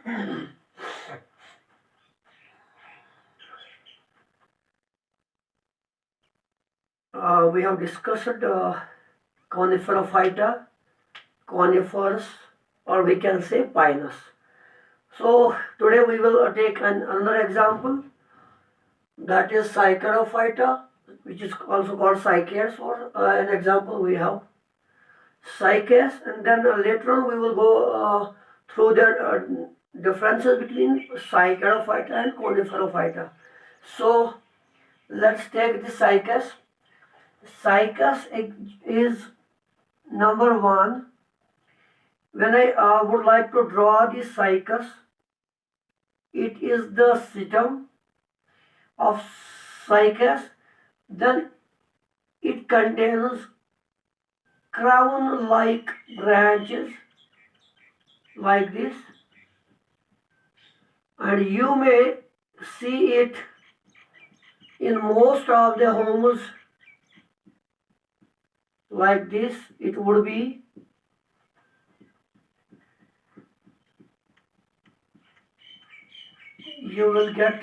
We have discussed Coniferophyta, conifers, or we can say pinus. So today we will take another example, that is Psycherophyta, which is also called cycads. Or an example we have cycads, and then later on we will go through the differences between Psycherophyta and Coniferophyta. So let's take the cycads. Cycas is number one. When I would like to draw the cycas, it is the system of cycas. Then it contains crown-like branches like this, and you may see it in most of the homes like this. It would be you will get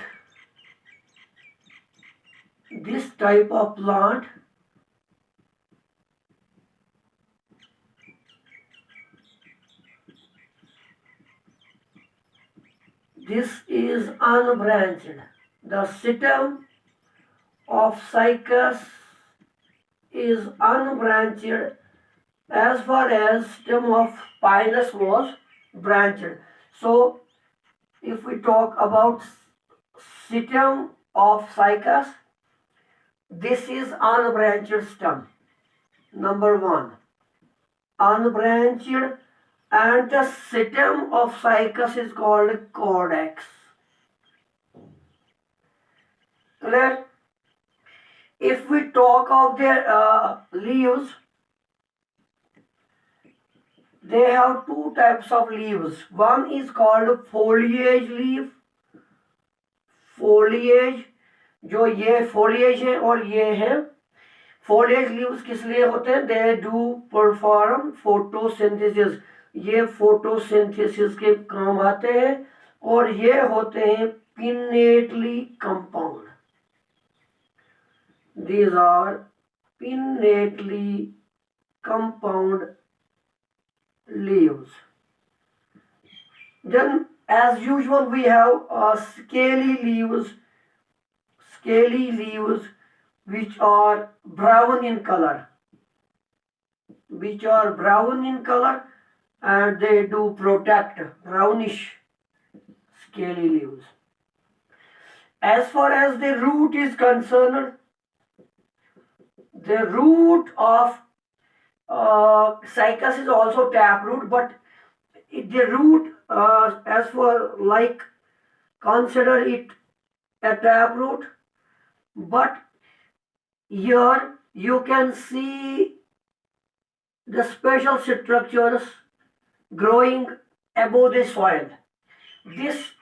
this type of plant. This is unbranched. The stem of cycas is unbranched as far as stem of pinus was branched. So if we talk about stem of cycas, this is unbranched stem. Number one, unbranched, and the stem of cycas is called caudex. Clear? If we talk of their leaves, they have two types of leaves. One is called foliage leaf. foliage, जो ये foliage है और ये है foliage leaves किस लिए होते हैं? They do perform photosynthesis. ये photosynthesis के काम आते हैं, और ये होते हैं pinnately compound. These are pinnately compound leaves. Then as usual we have scaly leaves which are brown in color, and they do protect brownish scaly leaves. As far as the root is concerned, the root of cycas is also taproot, but the root, as for like, consider it a taproot, but here you can see the special structures growing above the soil. This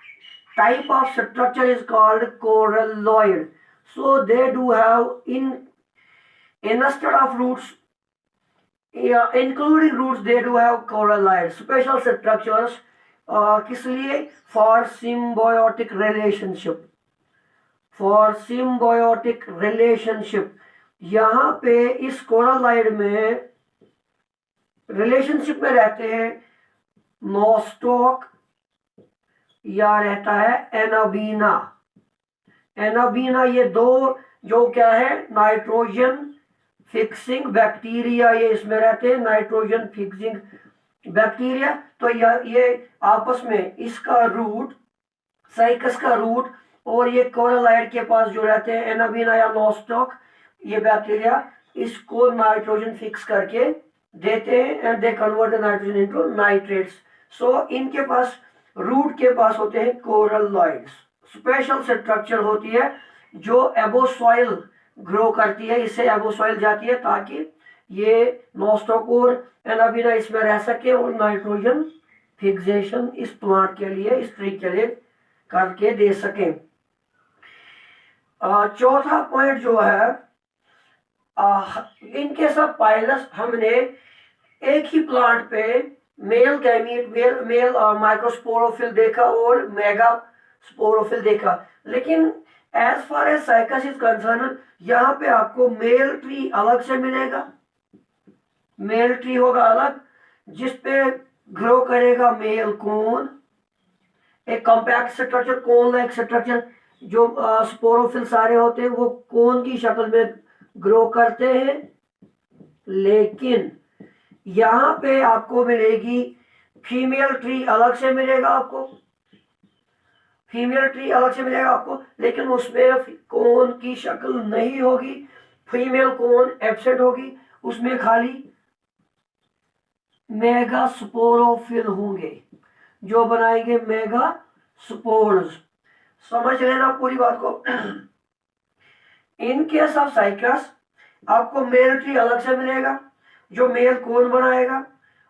type of structure is called coralloid. So they do have instead of roots, including roots, they do have coralloid special structures. किस लिए? For symbiotic relationship. यहाँ पे इस कोरलॉइड में relationship में रहते हैं Nostoc या रहता है एनाबीना. ये दो जो क्या है, नाइट्रोजन फिक्सिंग बैक्टीरिया, ये इसमें रहते हैं नाइट्रोजन फिक्सिंग बैक्टीरिया. तो ये आपस में इसका रूट, साइकस का रूट और ये कोरलॉइड के पास जो रहते हैं एनाबीना या नोस्टॉक, ये बैक्टीरिया इसको नाइट्रोजन फिक्स करके देते हैं and they convert the nitrogen into nitrates. So इनके पास रूट के पास होते हैं कोरलॉइड्स. स्पेशल स्ट्रक्चर होती है जो एबो सॉइल ग्रो करती है, इससे एबो सॉइल जाती है ताकि ये नोस्टॉक और एनाबीना इसमें रह सके और नाइट्रोजन फिक्सेशन इस प्लांट के लिए, इस ट्री के लिए करके दे सकें. चौथा पॉइंट जो है, इनके सब पाइलस हमने एक ही प्लांट पे मेल गैमीट, मेल माइक्रोस्पोरोफिल देखा और मेगा स्पोरोफिल देखा, लेकिन as far as cycas is concern, यहाँ पे आपको मेल ट्री अलग से मिलेगा, मेल ट्री होगा अलग, जिसपे ग्रो करेगा मेल कोन, एक compact structure, cone like structure. जो स्पोरोफिल सारे होते हैं वो कोन की शक्ल में ग्रो करते हैं, लेकिन यहां पे आपको मिलेगी फीमेल ट्री अलग से मिलेगा आपको, फीमेल ट्री अलग से मिलेगा आपको, लेकिन उसमें कोन की शक्ल नहीं होगी, फीमेल कोन एब्सेंट होगी, उसमें खाली मेगा स्पोरोफिल होंगे जो बनाएंगे मेगा स्पोर्स। समझ लेना पूरी बात को। इन केस ऑफ साइकस आपको मेल ट्री अलग से मिलेगा जो मेल कोन बनाएगा,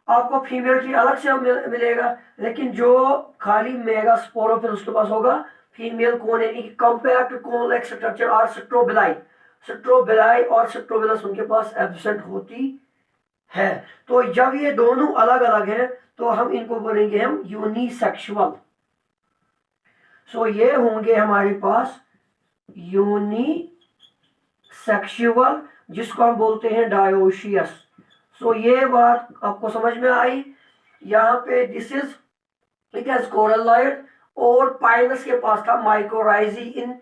आपको फीमेल ट्री अलग से मिलेगा, लेकिन जो खाली मेगा स्पोरोफिल उसके पास होगा फीमेल कोन, यानी कि कॉम्पैक्ट कोन लाइक स्ट्रक्चर और स्ट्रोबिलाई, स्ट्रोबिलाई और स्ट्रोबिलस उनके पास एब्सेंट होती है। तो जब ये दोनों अलग अलग हैं तो हम इनको बोलेंगे हम यूनिसेक्सुअल। सो ये होंगे हमारे पास यूनिसेक्सुअल, जिसको हम बोलते हैं डायोशियस। सो ये बात आपको समझ में आई। यहाँ पे दिस इज इट हैज कोरलॉइड, और पाइनस के पास था माइकोराइजी इन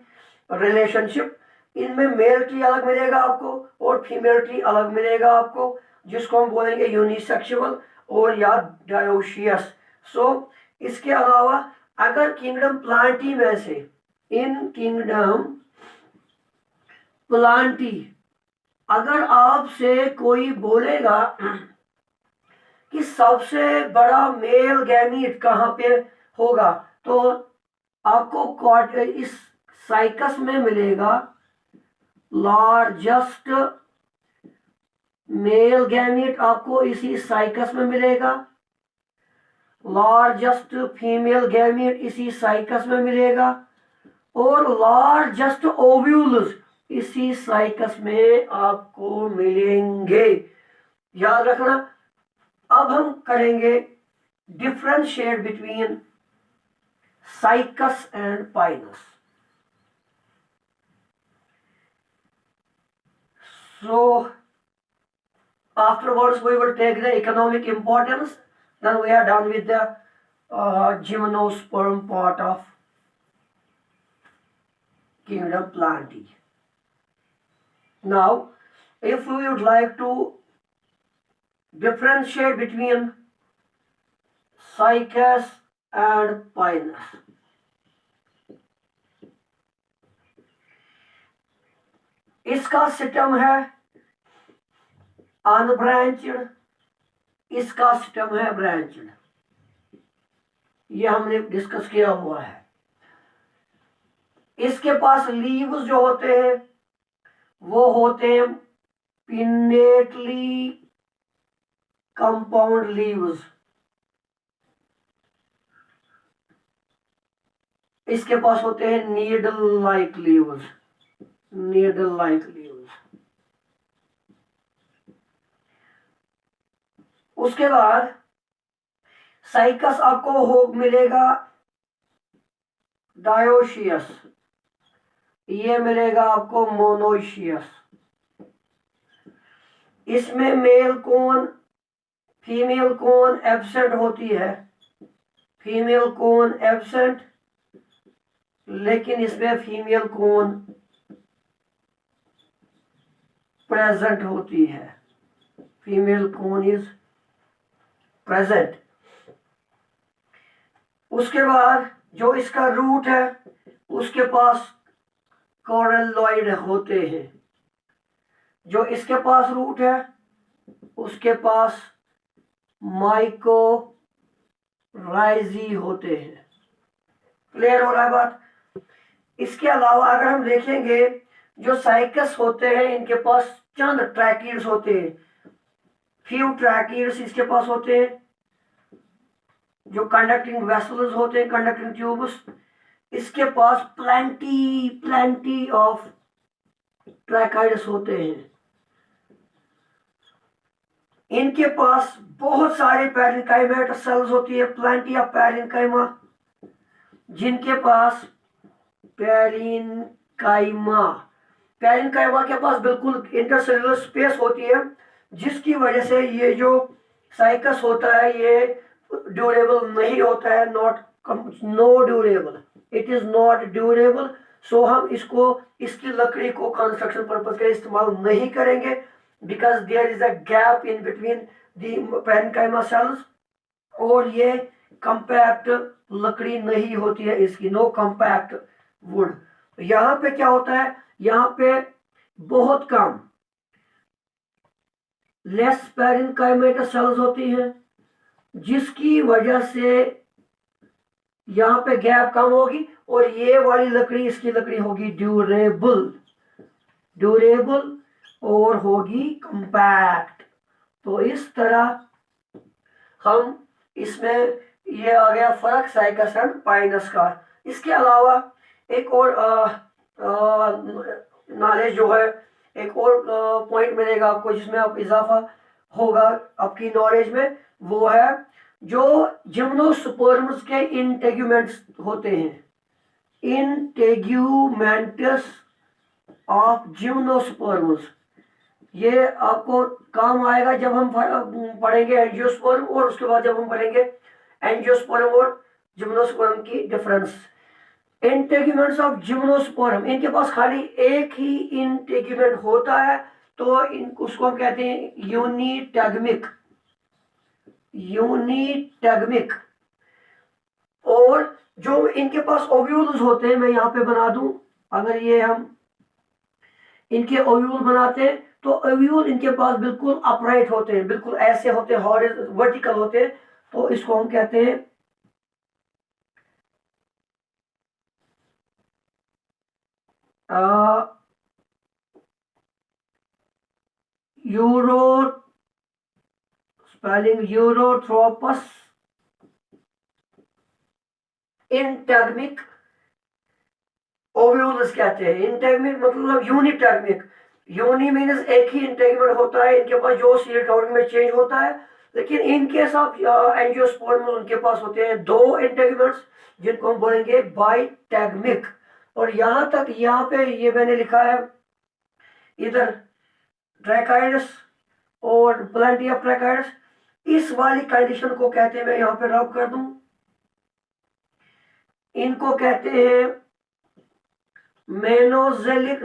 रिलेशनशिप। इनमें मेल ट्री अलग मिलेगा आपको और फीमेल ट्री अलग मिलेगा आपको, जिसको हम बोलेंगे यूनिसेक्सुअल और या डायोशियस। सो इसके अलावा अगर किंगडम प्लांटी में से, इन किंगडम प्लांटी, अगर आपसे कोई बोलेगा कि सबसे बड़ा मेल गैमीट कहाँ पे होगा, तो आपको इस साइकस में मिलेगा लार्जेस्ट मेल गैमीट, आपको इसी साइकस में मिलेगा, लार्जेस्ट फीमेल गैमीट इसी साइकस में मिलेगा, और लार्जेस्ट ओव्यूल्स इसी साइकस में आपको मिलेंगे। याद रखना। अब हम करेंगे differentiate between cycas and Pinus. So afterwards we will take the economic importance, then we are done with the gymnosperm part of kingdom Plantae. Now if we would like to differentiate between Cycas and Pinus, इसका system है अनब्रांचड, इसका system है branched, ये हमने discuss किया हुआ है। इसके पास लीव्स जो होते हैं वो होते हैं पिनेटली कंपाउंड लीव्स, इसके पास होते हैं needle like leaves, needle like leaves. उसके बाद साइकस आपको हो मिलेगा डायोशियस, ये मिलेगा आपको मोनोशियस। इसमें male cone female cone absent होती है, फीमेल कोन एब्सेंट, लेकिन इसमें फीमेल कोन प्रेजेंट होती है, फीमेल कोन इज प्रेजेंट। उसके बाद जो इसका रूट है उसके पास कोरलॉइड होते हैं, जो इसके पास रूट है उसके पास माइकोराइजी होते हैं। क्लियर हो रहा है बात। इसके अलावा अगर हम देखेंगे जो साइकस होते हैं इनके पास चंद ट्रैकीड्स होते हैं, फ्यू ट्रैकीड्स इसके पास होते हैं, जो कंडक्टिंग वेसल्स होते हैं, कंडक्टिंग ट्यूब्स। इसके पास प्लेंटी ऑफ ट्रैकाइड्स होते हैं। इनके पास बहुत सारे पैरेन्काइमा सेल्स होती है, प्लेंटी ऑफ पैरेन्काइमा, जिनके पास पैरेन्काइमा पैरेन्काइमा के पास बिल्कुल इंटरसेलुलर स्पेस होती है, जिसकी वजह से ये जो साइकस होता है ये ड्यूरेबल नहीं होता है, no durable, it is not durable. So हम इसको, इसकी लकड़ी को कंस्ट्रक्शन पर्पज के लिए इस्तेमाल नहीं करेंगे, because there is a gap in between the parenchyma cells, और ये कंपैक्ट लकड़ी नहीं होती है इसकी, नो कंपैक्ट वुड। यहाँ पे क्या होता है, यहाँ पे बहुत कम लेस पैरेन्काइमा सेल्स होती हैं, जिसकी वजह से यहाँ पे गैप कम होगी, और ये वाली लकड़ी, इसकी लकड़ी होगी ड्यूरेबल और होगी कंपैक्ट। तो इस तरह हम इसमें, ये आ गया फर्क साइकस एंड पाइनस का। इसके अलावा एक और नॉलेज जो है, एक और पॉइंट मिलेगा आपको जिसमें आप इजाफा होगा आपकी नॉलेज में, वो है जो जिम्नोस्पर्म्स के इंटेग्यूमेंट्स होते हैं, इंटेग्यूमेंट्स ऑफ जिम्नोस्पर्म्स, ये आपको काम आएगा जब हम पढ़ेंगे एंजियोस्पर्म, और उसके बाद जब हम पढ़ेंगे एंजियोस्पर्म और जिम्नोस्पर्म की डिफरेंस। इंटेग्यूमेंट्स ऑफ जिम्नोस्पर्म, इनके पास खाली एक ही इंटेग्यूमेंट होता है, तो उसको हम कहते हैं यूनिटैगमिक। और जो इनके पास ओव्यूल्स होते हैं, मैं यहाँ पे बना दूं, अगर ये हम इनके ओव्यूल बनाते हैं तो ओव्यूल इनके पास बिल्कुल अपराइट होते हैं, बिल्कुल ऐसे होते हैं, वर्टिकल होते हैं, तो इसको हम कहते हैं यूरोथ्रोपस इंटैगमिक ओव्यूल्स कहते हैं। इंटैगमिक मतलब यूनिटैगमिक, यूनि मीन्स एक ही इंटेग्यूमेंट होता है इनके पास, जो सीड कवरिंग में चेंज होता है, लेकिन इनके साथ एंजियोस्पर्म उनके पास होते हैं दो इंटेग्यूमेंट्स, जिनको हम बोलेंगे बाइटैगमिक। और यहाँ तक, यहाँ पे ये मैंने लिखा है इधर ट्रैकाइडस और प्लेंटी ऑफ ट्रैकाइडस, इस वाली कंडीशन को कहते हैं, मैं यहाँ पे रब कर दूं, इनको कहते हैं मेनोजाइलिक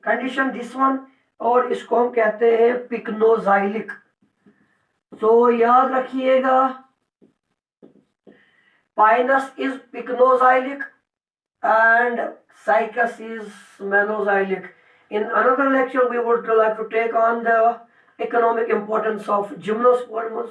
कंडीशन, दिस वन, और इसको हम कहते हैं पिक्नोजाइलिक। तो याद रखिएगा, pinus is pycnoxylic and Cycas is Menozylic. In another lecture, we would like to take on the economic importance of gymnosperms.